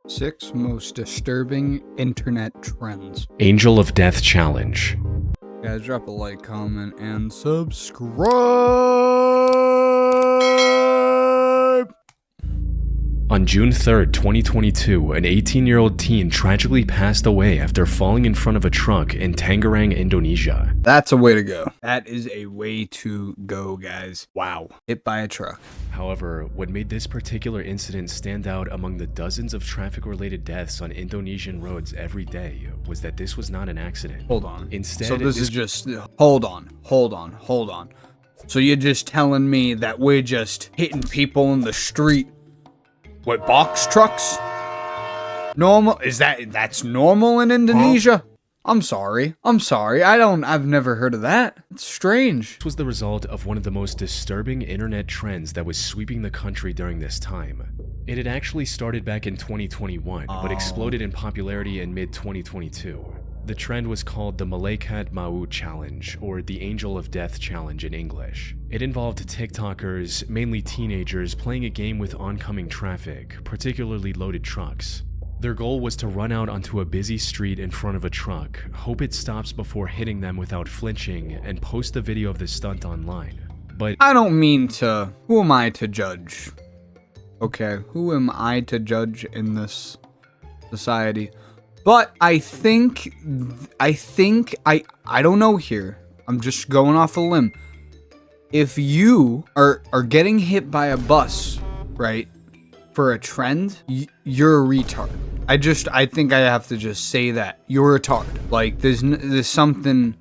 6 most disturbing internet trends. Angel of Death Challenge. Guys, drop a like, comment, and subscribe! On June 3rd, 2022, an 18-year-old teen tragically passed away after falling in front of a truck in Tangerang, Indonesia. That's a way to go. That is a way to go, guys. Wow. Hit by a truck. However, what made this particular incident stand out among the dozens of traffic-related deaths on Indonesian roads every day was that this was not an accident. Hold on. Instead, so this is just... Hold on. So you're just telling me that we're just hitting people in the street with box trucks? Normal? That's normal in Indonesia? I'm sorry. I've never heard of that. It's strange. This was the result of one of the most disturbing internet trends that was sweeping the country during this time. It had actually started back in 2021, but exploded in popularity in mid-2022. The trend was called the Blackout Challenge, or the Angel of Death Challenge in English. It involved TikTokers, mainly teenagers, playing a game with oncoming traffic, particularly loaded trucks. Their goal was to run out onto a busy street in front of a truck, hope it stops before hitting them without flinching, and post the video of the stunt online. But I don't mean to... Who am I to judge? Okay, who am I to judge in this society? But I don't know here. I'm just going off a limb. If you are getting hit by a bus, right, for a trend, you're a retard. I think I have to just say that. You're a retard. Like, there's something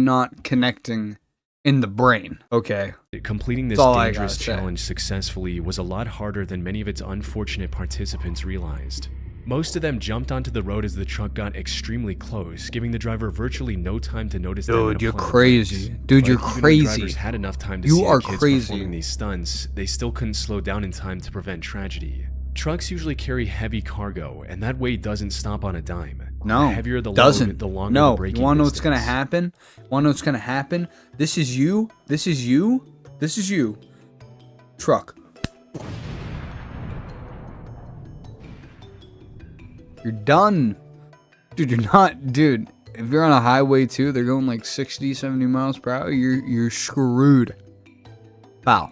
not connecting in the brain, okay? completing this dangerous challenge successfully was a lot harder than many of its unfortunate participants realized. Most of them jumped onto the road as the truck got extremely close, giving the driver virtually no time to notice them. Dude, you're crazy. Dude, you're crazy. When drivers had enough time to see the kids performing these stunts, they still couldn't slow down in time to prevent tragedy. Trucks usually carry heavy cargo, and that weight doesn't stop on a dime. No, the heavier the load, the longer the braking you wanna know what's distance. gonna happen? This is you. Truck. You're done. Dude, if you're on a highway too, they're going like 60, 70 miles per hour, you're screwed. Wow.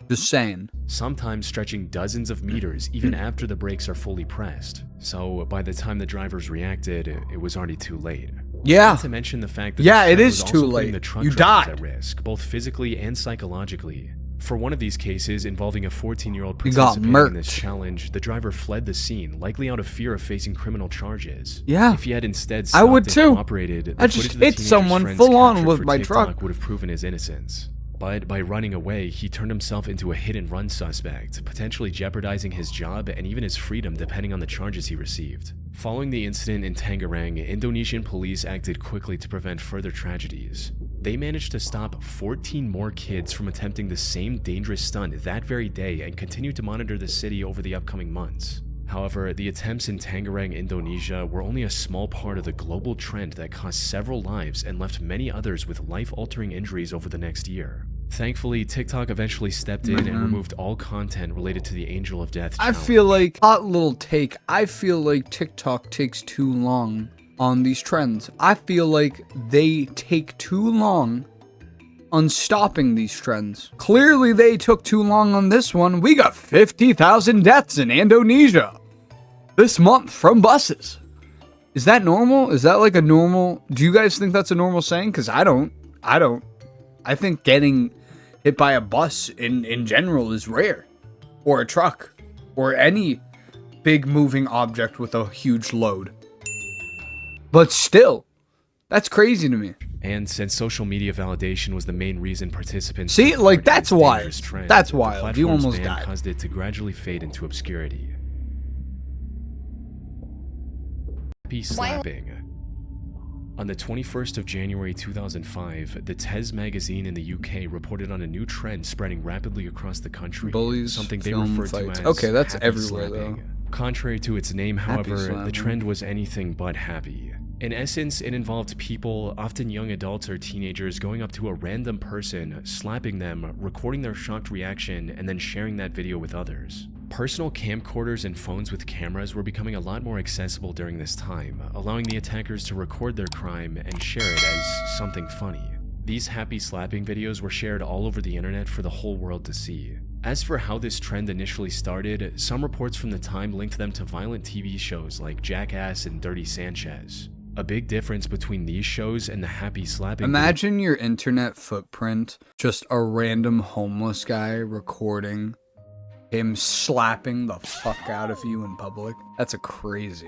Just saying. Sometimes stretching dozens of meters even after the brakes are fully pressed. So by the time the drivers reacted, it was already too late. Yeah. Not to mention the fact that it is too late. The truck you drivers died at risk, both physically and psychologically. For one of these cases involving a 14-year-old you got participating in this challenge, the driver fled the scene, likely out of fear of facing criminal charges. Yeah. If he had instead I would stopped too. and cooperated, I just hit someone full on with my truck. Would have proven his innocence. But by running away, he turned himself into a hit-and-run suspect, potentially jeopardizing his job and even his freedom depending on the charges he received. Following the incident in Tangerang, Indonesian police acted quickly to prevent further tragedies. They managed to stop 14 more kids from attempting the same dangerous stunt that very day and continued to monitor the city over the upcoming months. However, the attempts in Tangerang, Indonesia were only a small part of the global trend that cost several lives and left many others with life-altering injuries over the next year. Thankfully, TikTok eventually stepped in and removed all content related to the Angel of Death challenge. I feel like, hot little take, I feel like TikTok takes too long on these trends. I feel like they take too long on stopping these trends. Clearly they took too long on this one. We got 50,000 deaths in Indonesia this month from buses. Is that normal? Is that like a normal... Do you guys think that's a normal saying? Because I don't. I think getting hit by a bus in general is rare. Or a truck. Or any big moving object with a huge load. But still, that's crazy to me. And since social media validation was the main reason participants... See, like, that's wild. Trend, that's wild. You almost ban died. Caused it to gradually fade into obscurity. Slapping. On the 21st of January 2005, the Tez magazine in the UK reported on a new trend spreading rapidly across the country. Bullies, something they film referred fights. to as okay, that's happy everywhere slapping. though. Contrary to its name, however, slapping. the trend was anything but happy. In essence, it involved people, often young adults or teenagers, going up to a random person, slapping them, recording their shocked reaction, and then sharing that video with others. Personal camcorders and phones with cameras were becoming a lot more accessible during this time, allowing the attackers to record their crime and share it as something funny. These happy slapping videos were shared all over the internet for the whole world to see. As for how this trend initially started, some reports from the time linked them to violent TV shows like Jackass and Dirty Sanchez. A big difference between these shows and the happy slapping. Imagine your internet footprint, just a random homeless guy recording him slapping the fuck out of you in public. That's a crazy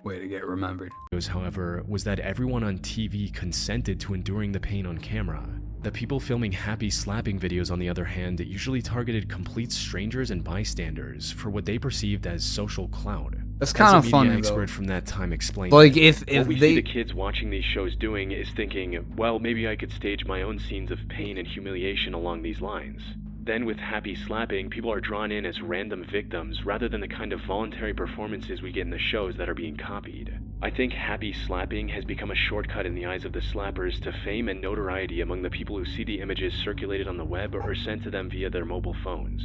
way to get remembered. However, was that everyone on TV consented to enduring the pain on camera. The people filming happy slapping videos, on the other hand, usually targeted complete strangers and bystanders for what they perceived as social clout. That's kind of funny, As a media expert though. from that time explained, Like, if what we they... see the kids watching these shows doing is thinking, well, maybe I could stage my own scenes of pain and humiliation along these lines. Then with happy slapping, people are drawn in as random victims rather than the kind of voluntary performances we get in the shows that are being copied. I think happy slapping has become a shortcut in the eyes of the slappers to fame and notoriety among the people who see the images circulated on the web or sent to them via their mobile phones.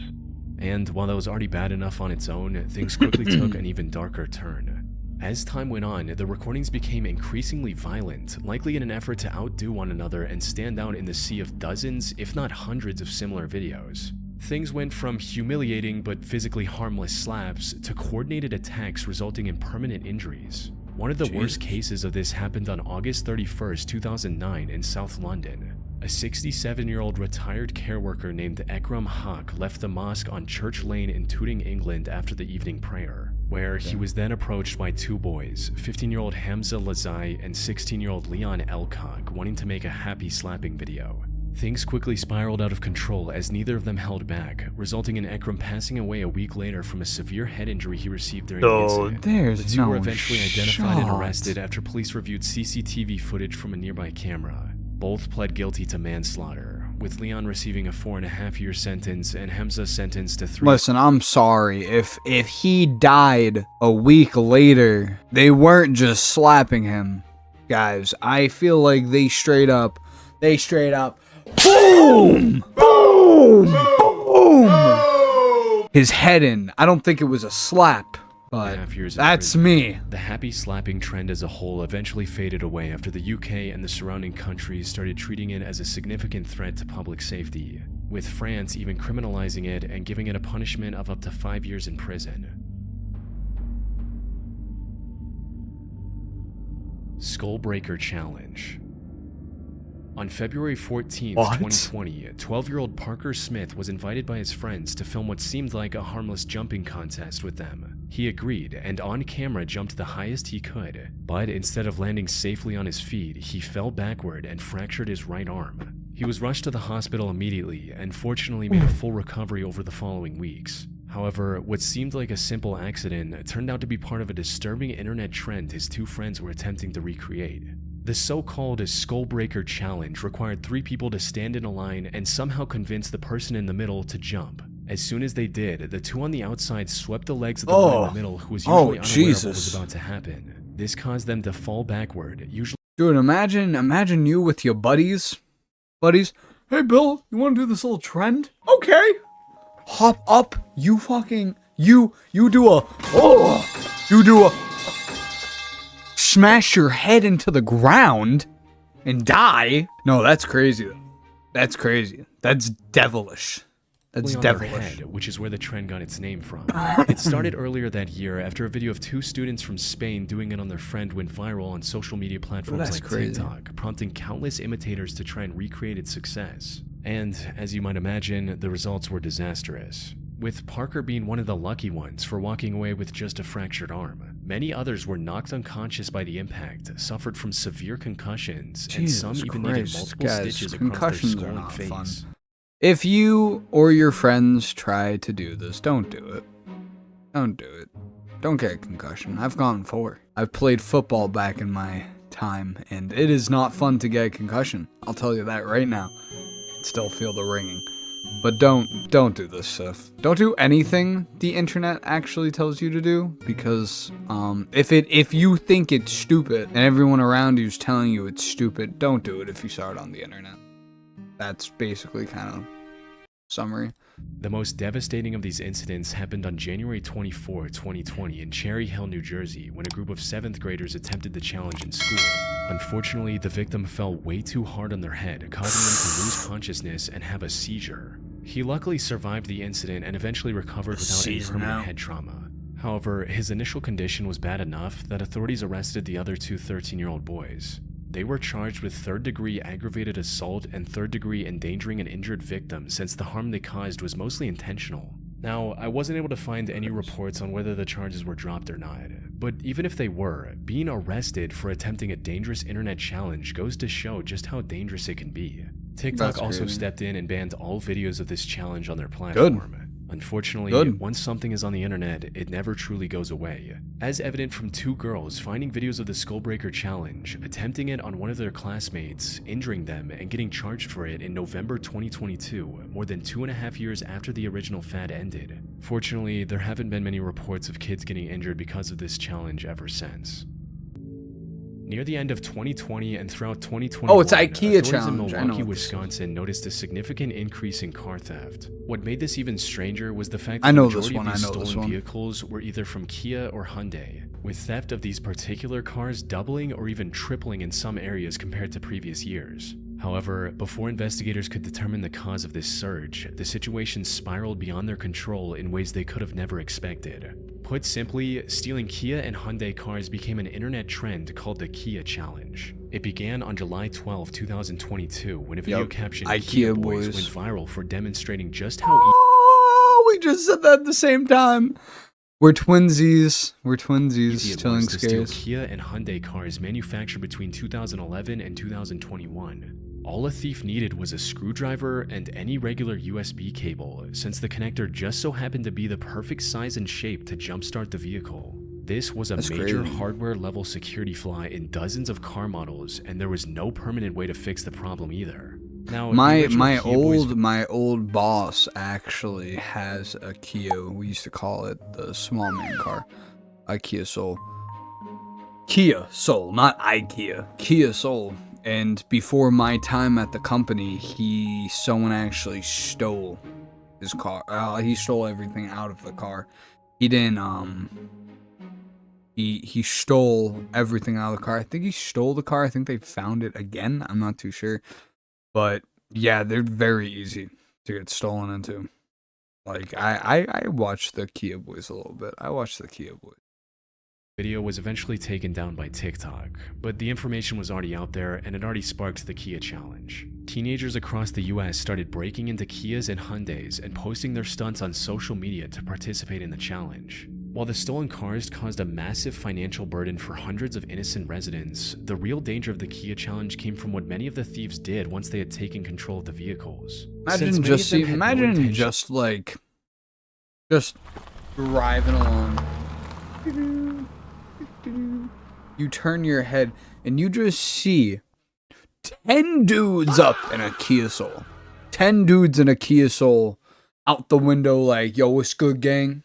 And while that was already bad enough on its own, things quickly took an even darker turn. As time went on, the recordings became increasingly violent, likely in an effort to outdo one another and stand out in the sea of dozens, if not hundreds of similar videos. Things went from humiliating but physically harmless slaps to coordinated attacks resulting in permanent injuries. One of the worst cases of this happened on August 31st, 2009 in South London. A 67-year-old retired care worker named Ekram Haq left the mosque on Church Lane in Tooting, England after the evening prayer, where he was then approached by two boys, 15-year-old Hamza Lazai and 16-year-old Leon Elcock, wanting to make a happy slapping video. Things quickly spiraled out of control as neither of them held back, resulting in Ekram passing away a week later from a severe head injury he received during the incident. There's The two were no eventually identified and shot. arrested after police reviewed CCTV footage from a nearby camera. Both pled guilty to manslaughter, with Leon receiving a 4.5-year sentence and Hamza sentenced to 3. Listen, I'm sorry. If he died a week later, they weren't just slapping him. Guys, I feel like they straight up, boom! Boom! Boom! His head in. I don't think it was a slap. But 2.5 years in that's prison. me. The happy slapping trend as a whole eventually faded away after the UK and the surrounding countries started treating it as a significant threat to public safety, with France even criminalizing it and giving it a punishment of up to 5 years in prison. Skullbreaker Challenge. On February 14th, 2020, 12-year-old Parker Smith was invited by his friends to film what seemed like a harmless jumping contest with them. He agreed, and on camera jumped the highest he could, but instead of landing safely on his feet, he fell backward and fractured his right arm. He was rushed to the hospital immediately, and fortunately made a full recovery over the following weeks. However, what seemed like a simple accident turned out to be part of a disturbing internet trend his two friends were attempting to recreate. The so-called Skullbreaker Challenge required 3 people to stand in a line and somehow convince the person in the middle to jump. As soon as they did, the two on the outside swept the legs of the one in the middle who was usually unaware of what was about to happen. This caused them to fall backward, usually... Dude, imagine you with your buddies. Hey, Bill, you want to do this little trend? Okay. Hop up, you smash your head into the ground and die. No, that's crazy. That's crazy. That's devilish. That's on their devilish. head, which is where the trend got its name from. It started earlier that year after a video of 2 students from Spain doing it on their friend went viral on social media platforms That's like crazy. TikTok, prompting countless imitators to try and recreate its success. And, as you might imagine, the results were disastrous. With Parker being one of the lucky ones for walking away with just a fractured arm. Many others were knocked unconscious by the impact, suffered from severe concussions, and some even needed multiple stitches across their skull and face. If you or your friends try to do this, don't do it. Don't do it. Don't get a concussion. I've gone 4. I've played football back in my time, and it is not fun to get a concussion. I'll tell you that right now. Still feel the ringing. But don't do this stuff. Don't do anything the internet actually tells you to do, because if you think it's stupid and everyone around you is telling you it's stupid, don't do it if you saw it on the internet. That's basically kind of summary. The most devastating of these incidents happened on January 24, 2020 in Cherry Hill, New Jersey, when a group of 7th graders attempted the challenge in school. Unfortunately, the victim fell way too hard on their head, causing them to lose consciousness and have a seizure. He luckily survived the incident and eventually recovered without any permanent head trauma. However, his initial condition was bad enough that authorities arrested the other two 13-year-old boys. They were charged with 3rd-degree aggravated assault and 3rd-degree endangering an injured victim since the harm they caused was mostly intentional. Now, I wasn't able to find any reports on whether the charges were dropped or not, but even if they were, being arrested for attempting a dangerous internet challenge goes to show just how dangerous it can be. TikTok also stepped in and banned all videos of this challenge on their platform. Unfortunately, once something is on the internet, it never truly goes away. As evident from 2 girls finding videos of the Skullbreaker challenge, attempting it on one of their classmates, injuring them, and getting charged for it in November 2022, more than 2.5 years after the original fad ended. Fortunately, there haven't been many reports of kids getting injured because of this challenge ever since. Near the end of 2020 and throughout 2021, oh, it's IKEA challenge. in Milwaukee, Wisconsin noticed a significant increase in car theft. What made this even stranger was the fact that the majority of these stolen vehicles were either from Kia or Hyundai, with theft of these particular cars doubling or even tripling in some areas compared to previous years. However, before investigators could determine the cause of this surge, the situation spiraled beyond their control in ways they could have never expected. Put simply, stealing Kia and Hyundai cars became an internet trend called the Kia Challenge. It began on July 12, 2022, when a video captioned Kia Boys went viral for demonstrating just how we just said that at the same time. We're twinsies. We're twinsies. Telling to steal Kia and Hyundai cars manufactured between 2011 and 2021. All a thief needed was a screwdriver and any regular USB cable, since the connector just so happened to be the perfect size and shape to jumpstart the vehicle. This was a major hardware-level security flaw in dozens of car models, and there was no permanent way to fix the problem either. Now, my old boss actually has a Kia. We used to call it the small man car, a Kia Soul. Kia Soul, not IKEA. Kia Soul. And before my time at the company, someone actually stole his car. He stole everything out of the car. He didn't, he stole everything out of the car. I think he stole the car. I think they found it again. I'm not too sure. But yeah, they're very easy to get stolen into. Like, I watched the Kia Boys a little bit. Video was eventually taken down by TikTok, but the information was already out there and it already sparked the Kia Challenge. Teenagers across the US started breaking into Kias and Hyundais and posting their stunts on social media to participate in the challenge. While the stolen cars caused a massive financial burden for hundreds of innocent residents, the real danger of the Kia Challenge came from what many of the thieves did once they had taken control of the vehicles. Imagine just driving along. You turn your head and you just see 10 dudes up in a Kia Soul. 10 dudes in a Kia Soul out the window like, yo, what's good, gang?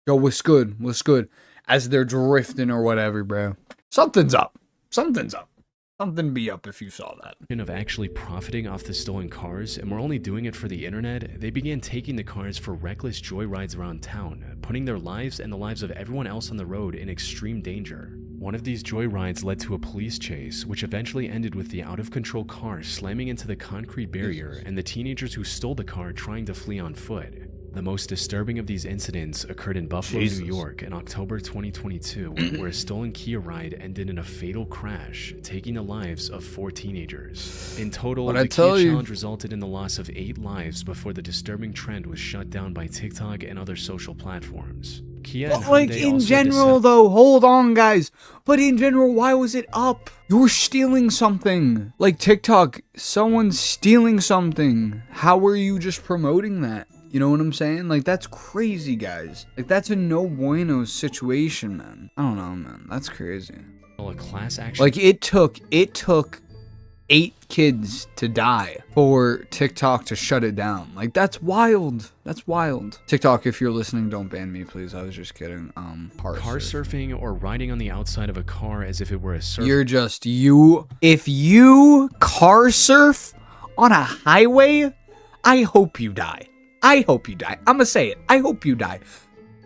Yo, what's good? What's good? As they're drifting or whatever, bro. Something's up. Something be up if you saw that. Of actually profiting off the stolen cars, and were only doing it for the internet, they began taking the cars for reckless joyrides around town, putting their lives and the lives of everyone else on the road in extreme danger. One of these joyrides led to a police chase, which eventually ended with the out-of-control car slamming into the concrete barrier and the teenagers who stole the car trying to flee on foot. The most disturbing of these incidents occurred in Buffalo, New York in October 2022, where a stolen Kia ride ended in a fatal crash, taking the lives of 4 teenagers. In total, the Kia Challenge resulted in the loss of 8 lives before the disturbing trend was shut down by TikTok and other social platforms. Kia and like in general though, hold on guys, but in general, why was it up? You're stealing something. Like TikTok, someone's stealing something. How are you just promoting that? You know what I'm saying? Like, that's crazy, guys. Like, that's a no bueno situation, man. I don't know, man. That's crazy. A class action. Like, it took 8 kids to die for TikTok to shut it down. Like, that's wild. That's wild. TikTok, if you're listening, don't ban me, please. I was just kidding. Car surfing or riding on the outside of a car as if it were a surf. If you car surf on a highway, I hope you die. I hope you die. I'm gonna say it. I hope you die.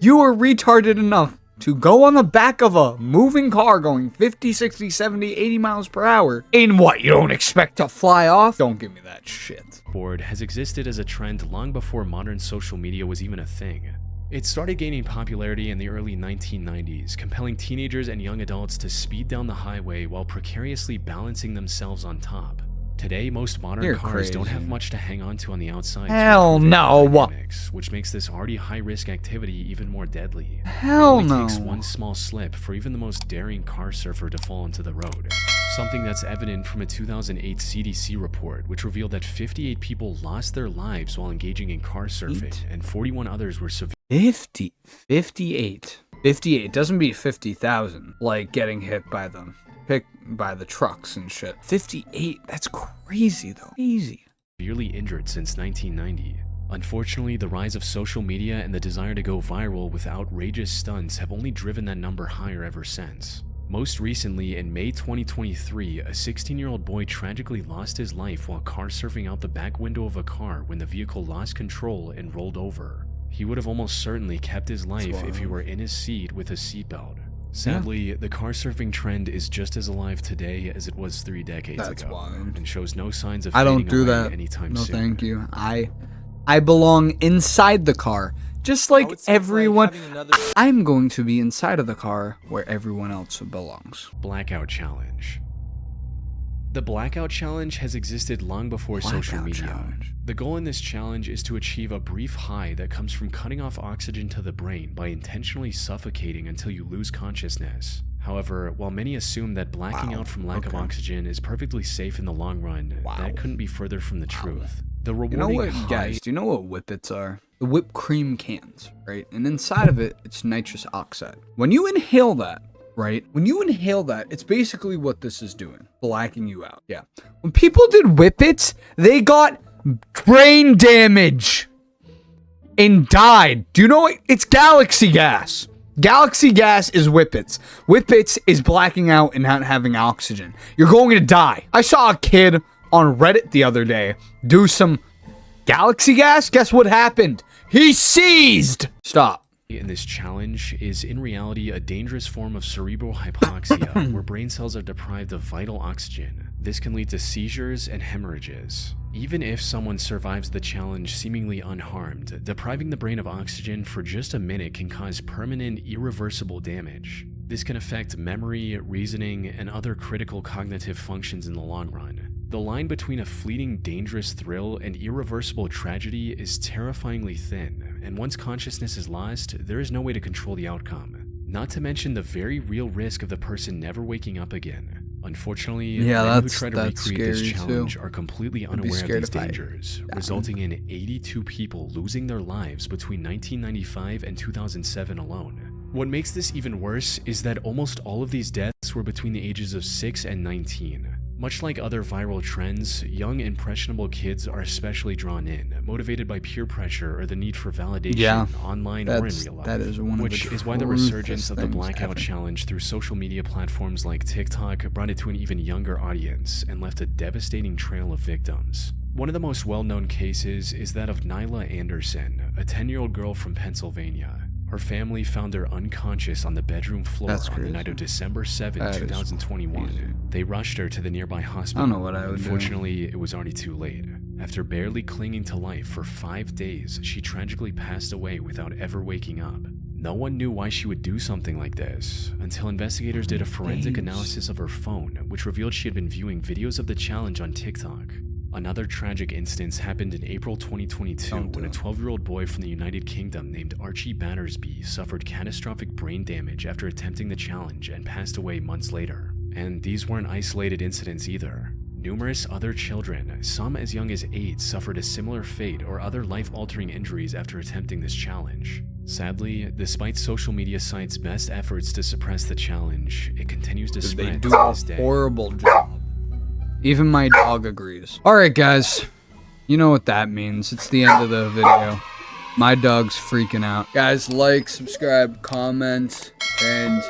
You are retarded enough to go on the back of a moving car going 50, 60, 70, 80 miles per hour. In what, you don't expect to fly off? Don't give me that shit. Board has existed as a trend long before modern social media was even a thing. It started gaining popularity in the early 1990s, compelling teenagers and young adults to speed down the highway while precariously balancing themselves on top. Today, most modern cars don't have much to hang on to on the outside. Hell no. Which makes this already high-risk activity even more deadly. Hell no. It only takes one small slip for even the most daring car surfer to fall into the road. Something that's evident from a 2008 CDC report, which revealed that 58 people lost their lives while engaging in car surfing, and 41 others were severely 58. 58 doesn't beat 50,000, like getting hit by them. By the trucks and shit. 58, that's crazy though. Easy. Severely injured since 1990. Unfortunately, the rise of social media and the desire to go viral with outrageous stunts have only driven that number higher ever since. Most recently, in May 2023, a 16-year-old boy tragically lost his life while car surfing out the back window of a car when the vehicle lost control and rolled over. He would have almost certainly kept his life if he were in his seat with a seatbelt. Sadly, the car surfing trend is just as alive today as it was 3 decades ago, and shows no signs of fading away anytime soon. No, thank you. I belong inside the car, just like everyone. I'm going to be inside of the car where everyone else belongs. Blackout Challenge. The Blackout Challenge has existed long before social media. The goal in this challenge is to achieve a brief high that comes from cutting off oxygen to the brain by intentionally suffocating until you lose consciousness. However, while many assume that blacking out from lack of oxygen is perfectly safe in the long run, that couldn't be further from the truth. The rewarding guys, do you know what whippets are? The whipped cream cans, right? And inside of it, it's nitrous oxide. When you inhale that, right? When you inhale that, it's basically what this is doing. Blacking you out. Yeah. When people did whippets, they got brain damage and died. Do you know what? It's galaxy gas. Galaxy gas is whippets. Whippets is blacking out and not having oxygen. You're going to die. I saw a kid on Reddit the other day do some galaxy gas. Guess what happened? He seized. Stop. In this challenge is in reality a dangerous form of cerebral hypoxia where brain cells are deprived of vital oxygen. This can lead to seizures and hemorrhages. Even if someone survives the challenge seemingly unharmed, depriving the brain of oxygen for just a minute can cause permanent, irreversible damage. This can affect memory, reasoning, and other critical cognitive functions in the long run. The line between a fleeting, dangerous thrill and irreversible tragedy is terrifyingly thin, and once consciousness is lost, there is no way to control the outcome. Not to mention the very real risk of the person never waking up again. Unfortunately, men who try to recreate this challenge are completely unaware of these dangers, resulting in 82 people losing their lives between 1995 and 2007 alone. What makes this even worse is that almost all of these deaths were between the ages of 6 and 19. Much like other viral trends, young impressionable kids are especially drawn in, motivated by peer pressure or the need for validation online or in real life, which is why the resurgence of the Blackout Challenge through social media platforms like TikTok brought it to an even younger audience and left a devastating trail of victims. One of the most well-known cases is that of Nyla Anderson, a 10-year-old girl from Pennsylvania. Her family found her unconscious on the bedroom floor on the night of December 7, 2021. They rushed her to the nearby hospital. I don't know what I would do. Unfortunately, it was already too late. After barely clinging to life for 5 days, she tragically passed away without ever waking up. No one knew why she would do something like this, until investigators did a forensic analysis of her phone, which revealed she had been viewing videos of the challenge on TikTok. Another tragic instance happened in April 2022 when a 12-year-old boy from the United Kingdom named Archie Battersby suffered catastrophic brain damage after attempting the challenge and passed away months later. And these weren't isolated incidents either. Numerous other children, some as young as 8, suffered a similar fate or other life-altering injuries after attempting this challenge. Sadly, despite social media sites' best efforts to suppress the challenge, it continues to spread to this day. They do a horrible job. Even my dog agrees. Alright guys, you know what that means. It's the end of the video. My dog's freaking out. Guys, like, subscribe, comment, and...